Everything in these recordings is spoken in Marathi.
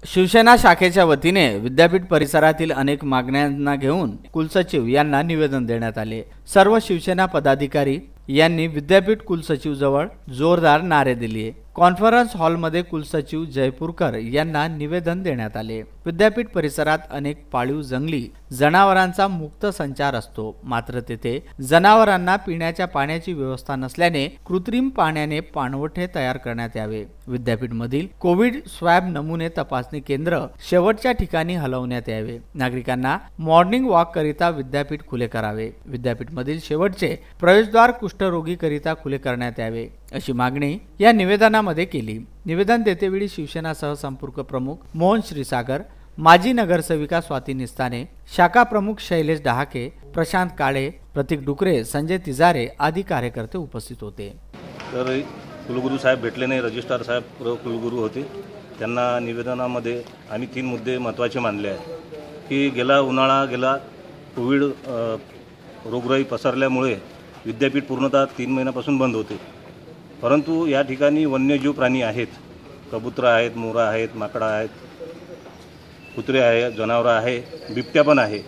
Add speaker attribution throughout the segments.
Speaker 1: शिवसेना शाखेच्या वतीने विद्यापीठ परिसरातील अनेक मागण्यांना घेऊन कुलसचिव यांना निवेदन देण्यात आले। सर्व शिवसेना पदाधिकारी यांनी विद्यापीठ कुलसचिव जवळ जोरदार नारे दिले। कॉन्फरन्स हॉलमध्ये कुलसचिव जयपूरकर यांना निवेदन देण्यात आले। विद्यापीठ परिसरात अनेक पाळीव जंगली जनावरांचा मुक्त संचार असतो, मात्र तेथे जनावरांना पिण्याच्या पाण्याची व्यवस्था नसल्याने कृत्रिम पाण्याने पाणवठे तयार करण्यात यावे। विद्यापीठ मधील कोविड स्वॅब नमुने तपासणी केंद्र शेवटच्या ठिकाणी हलवण्यात यावे। नागरिकांना मॉर्निंग वॉक करिता विद्यापीठ खुले करावे। विद्यापीठ मधील शेवटचे प्रवेशद्वार कुष्ठरोगी करिता खुले करण्यात यावे, अशी मागणी या निवेदनामध्ये केली। निवेदन देतेवेळी शिवसेना सहसंपर्क प्रमुख मोहन श्रीसागर, माजी नगरसेविका स्वाती निस्ताने, शाखा प्रमुख शैलेश डहाके, प्रशांत काळे, प्रतीक डुकरे, संजय तिजारे आदी कार्यकर्ते उपस्थित होते।
Speaker 2: तर कुलगुरू साहेब भेटले नाही, रजिस्ट्रार साहेब कुलगुरू होते। त्यांना निवेदनामध्ये आम्ही 3 मुद्दे महत्त्वाचे मानले आहे की गेला उन्हाळा गेला कोविड रोगराई पसरल्यामुळे विद्यापीठ पूर्णतः 3 महिन्यापासून बंद होते, परंतु या ठिकाणी वन्यजीव प्राणी आहेत, कबूतर आहेत, मोरा आहेत, माकडा आहेत, कुत्रे आहेत, जनावरं आहे, बिबट्या पण आहे।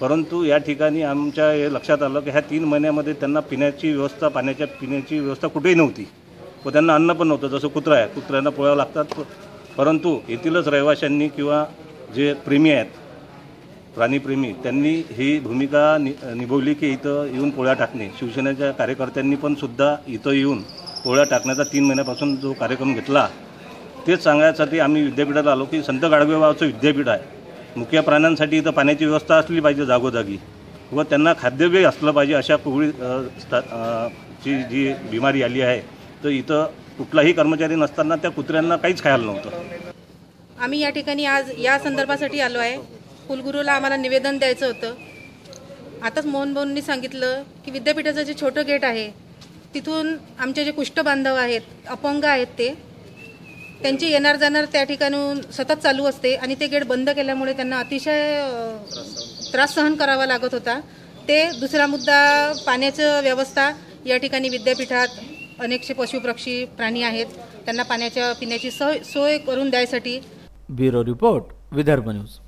Speaker 2: परंतु या ठिकाणी आमच्या हे लक्षात आलं की ह्या 3 महिन्यामध्ये त्यांना पिण्याची व्यवस्था, पाण्याच्या पिण्याची व्यवस्था कुठेही नव्हती व त्यांना अन्न पण नव्हतं। जसं कुत्रा आहे, कुत्र्यांना पोळ्या लागतात, परंतु येथीलच रहिवाशांनी किंवा जे प्रेमी आहेत, प्राणीप्रेमी, त्यांनी ही भूमिका निभवली की इथं येऊन पोळ्या टाकणे। शिवसेनेच्या कार्यकर्त्यांनी पण सुद्धा इथं येऊन पोळ्या टाकण्याचा 3 महिन्यापासून जो कार्यक्रम घेतला, तेच सांगण्यासाठी आम्ही विद्यापीठाला आलो की संत गाडगेबाबांचं विद्यापीठ आहे, मुख्य प्राण्यांसाठी इथं पाण्याची व्यवस्था असली पाहिजे जागोजागी व त्यांना खाद्यव्यय असलं पाहिजे। अशा कोविड ची जी बिमारी आली आहे, तर इथं कुठलाही कर्मचारी नसताना त्या कुत्र्यांना काहीच खायला नव्हतं।
Speaker 3: आम्ही या ठिकाणी आज या संदर्भासाठी आलो आहे। कुलगुरूला आम्हाला निवेदन द्यायचं होतं। आताच मोहन भाऊंनी सांगितलं की विद्यापीठाचं जे छोटं गेट आहे तिथून आमचे जे कुष्ठ बांधव आहेत, अपंग आहेत, त्यांची येणार जाणार त्या ठिकाणून सतत चालू असते आणि ते गेट बंद केल्यामुळे त्यांना अतिशय त्रास सहन करावा लागत होता। ते दुसरा मुद्दा पाण्याचं व्यवस्था। या ठिकाणी विद्यापीठात अनेकशे पशुपक्षी प्राणी आहेत, त्यांना पाण्याच्या पिण्याची सोय करून द्यायसाठी।
Speaker 1: Bureau report, Vidarbha news.